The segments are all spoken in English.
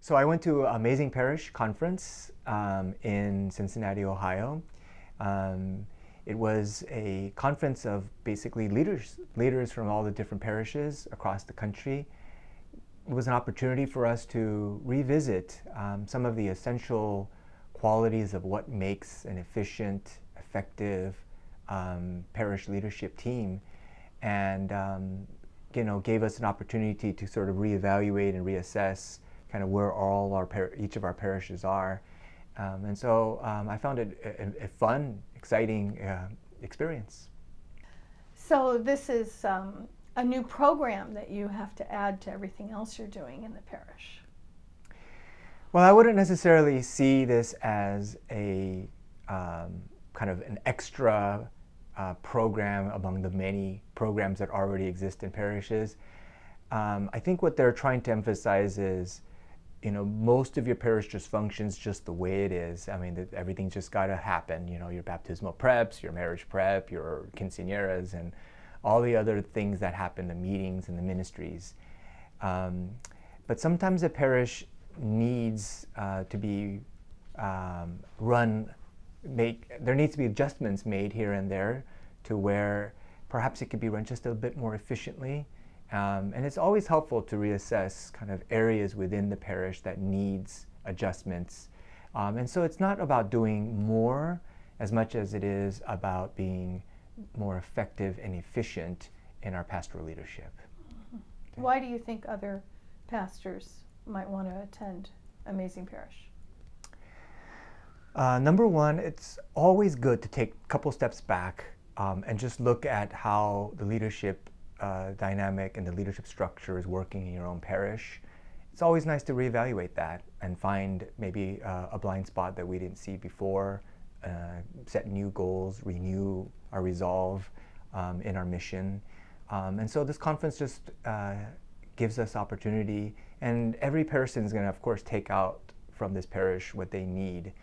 So I went to Amazing Parish conference in Cincinnati, Ohio. Um, it was a conference of basically leaders from all the different parishes across the country. It was an opportunity for us to revisit some of the essential qualities of what makes an efficient, effective parish leadership team, and gave us an opportunity to sort of reevaluate and reassess kind of where each of our parishes are. And so I found it a fun, exciting experience. So this is a new program that you have to add to everything else you're doing in the parish. Well, I wouldn't necessarily see this as a kind of an extra program among the many programs that already exist in parishes. I think what they're trying to emphasize is, most of your parish just functions just the way it is. I mean, everything's just got to happen. Your baptismal preps, your marriage prep, your quinceañeras, and all the other things that happen, the meetings and the ministries. But sometimes a parish needs to be there needs to be adjustments made here and there to where perhaps it could be run just a bit more efficiently. And it's always helpful to reassess kind of areas within the parish that needs adjustments. And so it's not about doing more as much as it is about being more effective and efficient in our pastoral leadership. Mm-hmm. Why do you think other pastors might want to attend Amazing Parish? Number one, it's always good to take a couple steps back and just look at how the leadership dynamic and the leadership structure is working in your own parish. It's always nice to reevaluate that and find maybe a blind spot that we didn't see before, set new goals, renew our resolve in our mission. And so this conference just gives us opportunity, and every person is going to, of course, take out from this parish what they need.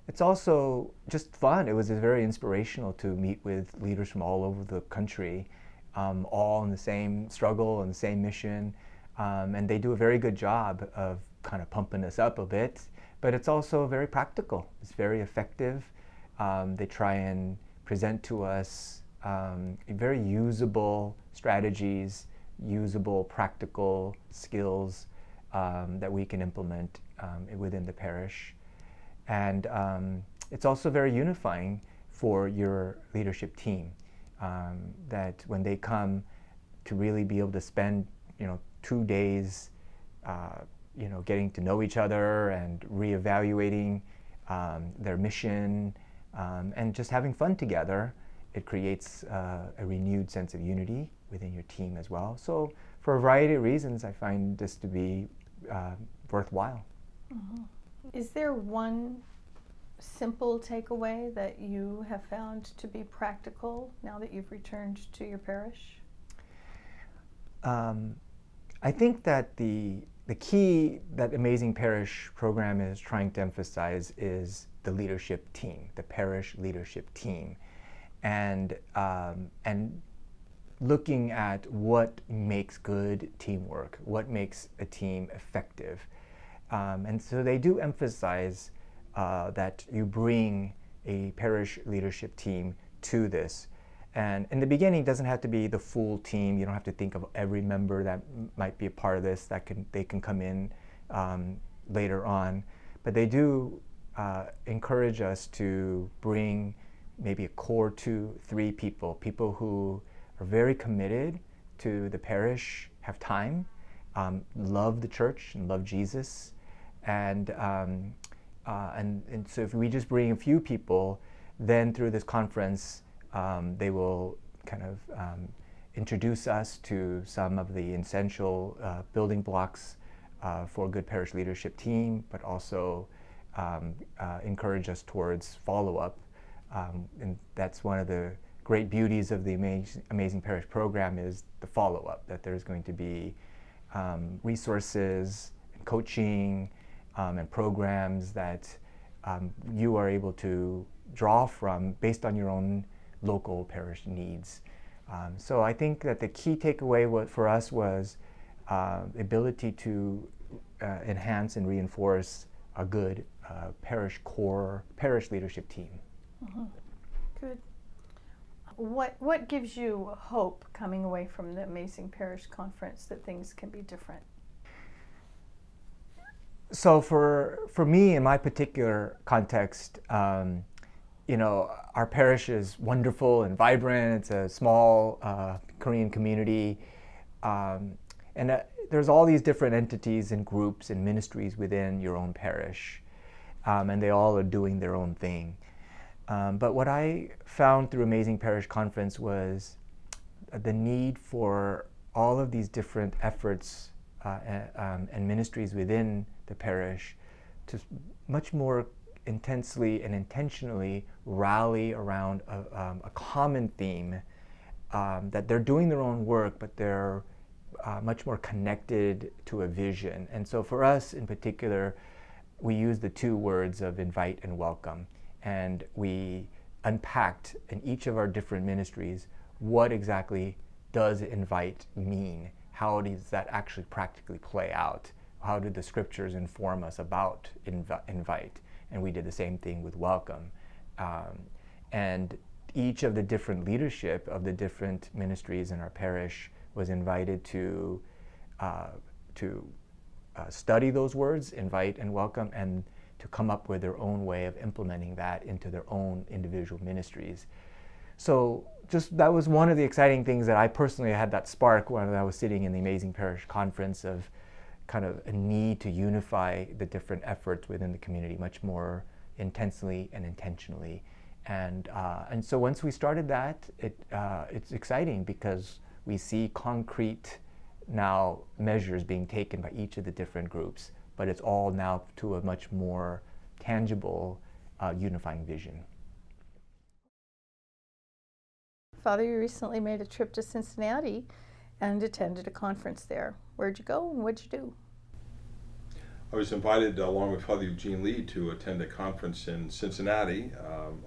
It's also just fun. It was very inspirational to meet with leaders from all over the country, all in the same struggle and the same mission. And they do a very good job of kind of pumping us up a bit, but it's also very practical. It's very effective. They try and present to us very usable strategies, usable practical skills that we can implement within the parish. And it's also very unifying for your leadership team, that when they come to really be able to spend 2 days getting to know each other and reevaluating their mission and just having fun together, it creates a renewed sense of unity within your team as well. So for a variety of reasons, I find this to be worthwhile. Mm-hmm. Is there one simple takeaway that you have found to be practical now that you've returned to your parish? I think that the key that Amazing Parish program is trying to emphasize is the leadership team, the parish leadership team, and looking at what makes good teamwork, what makes a team effective. And so they do emphasize that you bring a parish leadership team to this. And in the beginning, it doesn't have to be the full team. You don't have to think of every member that might be a part of this they can come in later on. But they do encourage us to bring maybe a core 2-3 people who are very committed to the parish, have time, love the church and love Jesus. And so if we just bring a few people, then through this conference, they will kind of introduce us to some of the essential building blocks for a good parish leadership team, but also encourage us towards follow-up. And that's one of the great beauties of the Amazing Parish program is the follow-up, that there's going to be resources and coaching and programs that you are able to draw from based on your own local parish needs. So I think that the key takeaway for us was the ability to enhance and reinforce a good parish leadership team. Mm-hmm. Good. What gives you hope coming away from the Amazing Parish Conference that things can be different? So for me, in my particular context, our parish is wonderful and vibrant. It's a small Korean community, and there's all these different entities and groups and ministries within your own parish, and they all are doing their own thing. But what I found through Amazing Parish Conference was the need for all of these different efforts and ministries within the parish to much more intensely and intentionally rally around a common theme, that they're doing their own work, but they're much more connected to a vision. And so for us in particular, we use the two words of invite and welcome. And we unpacked in each of our different ministries what exactly does invite mean? How does that actually practically play out? How do the scriptures inform us about invite? And we did the same thing with welcome. And each of the different leadership of the different ministries in our parish was invited to study those words, invite and welcome, and to come up with their own way of implementing that into their own individual ministries. So just that was one of the exciting things that I personally had that spark when I was sitting in the Amazing Parish Conference, of kind of a need to unify the different efforts within the community much more intensely and intentionally. And so once we started that, it's exciting because we see concrete now measures being taken by each of the different groups, but it's all now to a much more tangible, unifying vision. Father, you recently made a trip to Cincinnati and attended a conference there. Where'd you go and what'd you do? I was invited along with Father Eugene Lee to attend a conference in Cincinnati,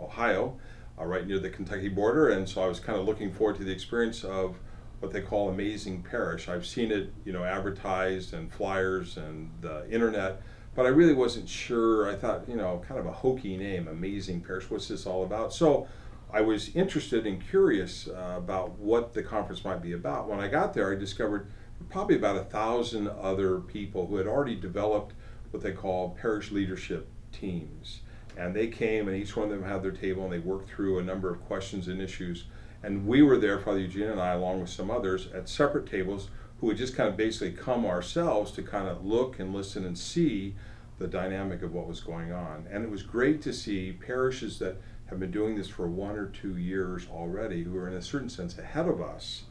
Ohio, right near the Kentucky border, and so I was kind of looking forward to the experience of what they call Amazing Parish. I've seen it, advertised and flyers and the internet, but I really wasn't sure. I thought, kind of a hokey name, Amazing Parish. What's this all about? So I was interested and curious about what the conference might be about. When I got there, I discovered probably about 1,000 other people who had already developed what they call parish leadership teams. And they came, and each one of them had their table, and they worked through a number of questions and issues. And we were there, Father Eugene and I, along with some others, at separate tables, who would just kind of basically come ourselves to kind of look and listen and see the dynamic of what was going on. And it was great to see parishes that have been doing this for 1 or 2 years already, who are in a certain sense ahead of us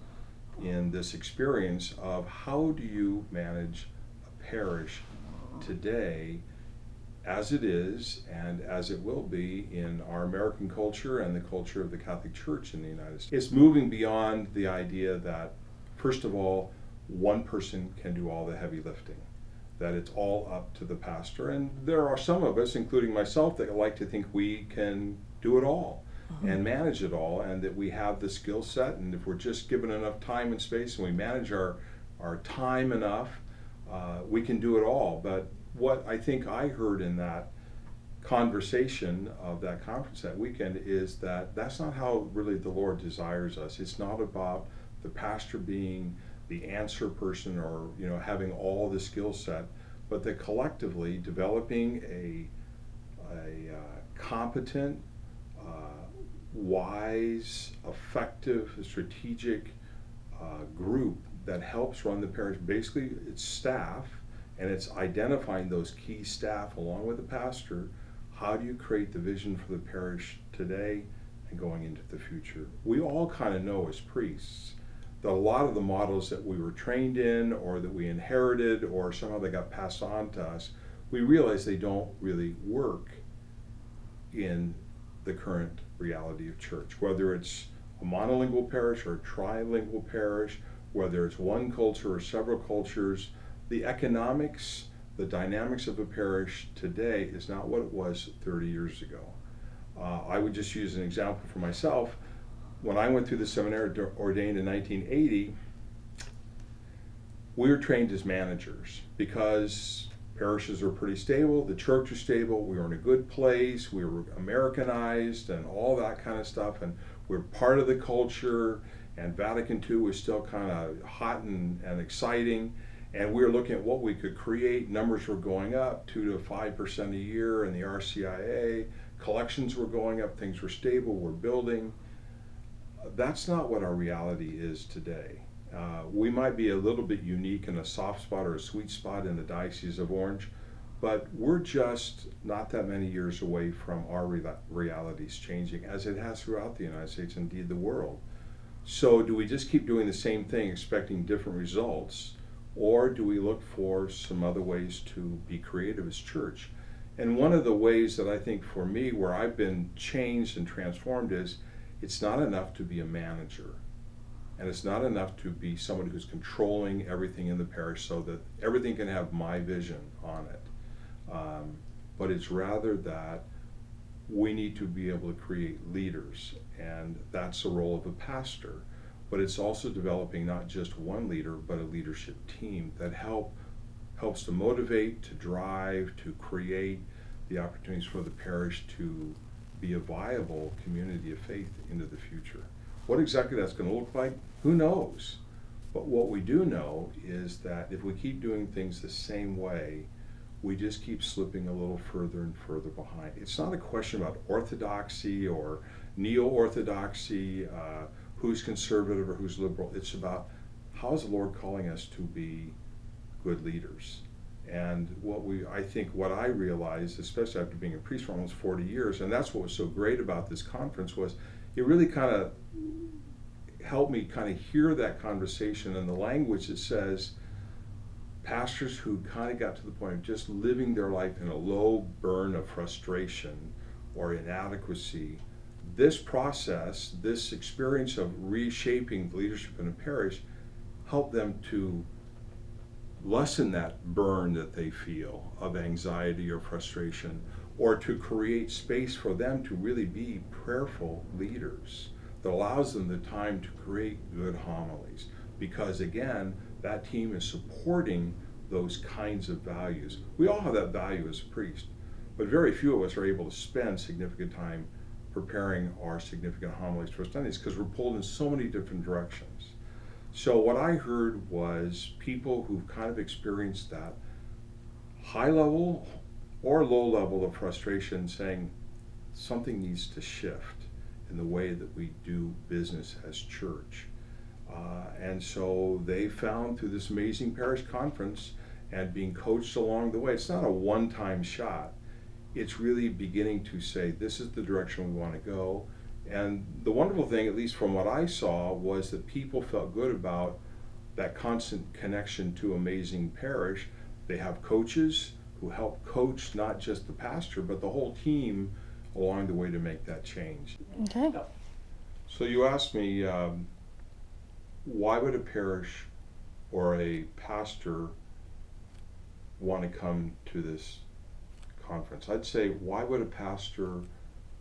in this experience of how do you manage a parish today as it is and as it will be in our American culture and the culture of the Catholic Church in the United States. It's moving beyond the idea that, first of all, one person can do all the heavy lifting, that it's all up to the pastor. And there are some of us, including myself, that like to think we can do it all and manage it all, and that we have the skill set, and if we're just given enough time and space and we manage our time enough, we can do it all. But what I think I heard in that conversation of that conference that weekend is that that's not how really the Lord desires us. It's not about the pastor being the answer person or having all the skill set, but that collectively developing a competent, wise, effective, strategic group that helps run the parish. Basically, it's staff, and it's identifying those key staff along with the pastor. How do you create the vision for the parish today and going into the future? We all kind of know as priests that a lot of the models that we were trained in or that we inherited or somehow they got passed on to us, we realize they don't really work in the current reality of church, whether it's a monolingual parish or a trilingual parish, whether it's one culture or several cultures. The economics, the dynamics of a parish today is not what it was 30 years ago. I would just use an example for myself. When I went through the seminary, ordained in 1980, we were trained as managers because parishes are pretty stable, the church is stable, we were in a good place, we were Americanized and all that kind of stuff, and we're part of the culture, and Vatican II was still kind of hot and exciting, and we were looking at what we could create. Numbers were going up 2 to 5% a year in the RCIA, collections were going up, things were stable, we're building. That's not what our reality is today. We might be a little bit unique in a soft spot or a sweet spot in the Diocese of Orange, but we're just not that many years away from our realities changing, as it has throughout the United States, indeed the world. So do we just keep doing the same thing, expecting different results, or do we look for some other ways to be creative as church? And one of the ways that I think for me, where I've been changed and transformed, is it's not enough to be a manager. And it's not enough to be someone who's controlling everything in the parish so that everything can have my vision on it. But it's rather that we need to be able to create leaders, and that's the role of a pastor. But it's also developing not just one leader, but a leadership team that helps to motivate, to drive, to create the opportunities for the parish to be a viable community of faith into the future. What exactly that's going to look like, who knows? But what we do know is that if we keep doing things the same way, we just keep slipping a little further and further behind. It's not a question about orthodoxy or neo-orthodoxy, who's conservative or who's liberal. It's about how is the Lord calling us to be good leaders. And what I realized, especially after being a priest for almost 40 years, and that's what was so great about this conference, was it really kind of helped me kind of hear that conversation in the language that says, pastors who kind of got to the point of just living their life in a low burn of frustration or inadequacy, this process, this experience of reshaping leadership in a parish, helped them to lessen that burn that they feel of anxiety or frustration, or to create space for them to really be prayerful leaders that allows them the time to create good homilies. Because again, that team is supporting those kinds of values. We all have that value as a priest, but very few of us are able to spend significant time preparing our significant homilies for Sundays because we're pulled in so many different directions. So what I heard was people who've kind of experienced that high level or low level of frustration saying something needs to shift in the way that we do business as church. And so they found through this amazing parish conference and being coached along the way, it's not a one-time shot. It's really beginning to say, this is the direction we want to go. And the wonderful thing, at least from what I saw, was that people felt good about that constant connection to Amazing Parish. They have coaches who help coach not just the pastor, but the whole team along the way to make that change. Okay. So you asked me, why would a parish or a pastor want to come to this conference? I'd say, why would a pastor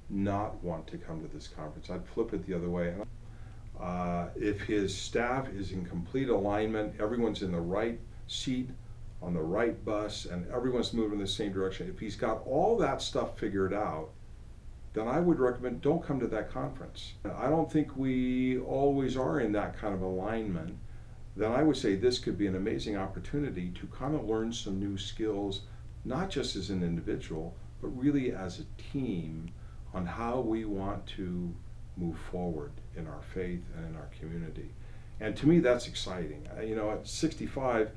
not want to come to this conference? I'd flip it the other way. If his staff is in complete alignment, everyone's in the right seat on the right bus, and everyone's moving in the same direction, if he's got all that stuff figured out, then I would recommend don't come to that conference. I don't think we always are in that kind of alignment. Then I would say this could be an amazing opportunity to kind of learn some new skills, not just as an individual, but really as a team on how we want to move forward in our faith and in our community. And to me, that's exciting. At 65,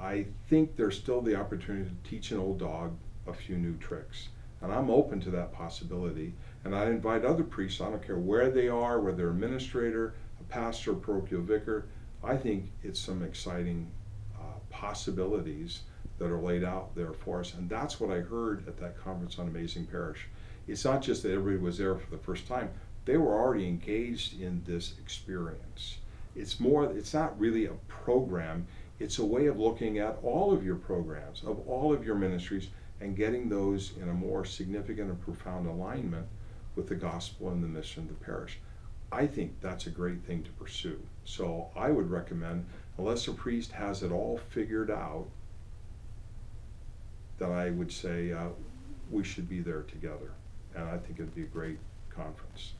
I think there's still the opportunity to teach an old dog a few new tricks. And I'm open to that possibility. And I invite other priests, I don't care where they are, whether they're administrator, a pastor, parochial vicar, I think it's some exciting possibilities that are laid out there for us. And that's what I heard at that conference on Amazing Parish. It's not just that everybody was there for the first time. They were already engaged in this experience. It's not really a program. It's a way of looking at all of your programs, of all of your ministries, and getting those in a more significant and profound alignment with the gospel and the mission of the parish. I think that's a great thing to pursue. So I would recommend, unless a priest has it all figured out, that I would say we should be there together. And I think it'd be a great conference.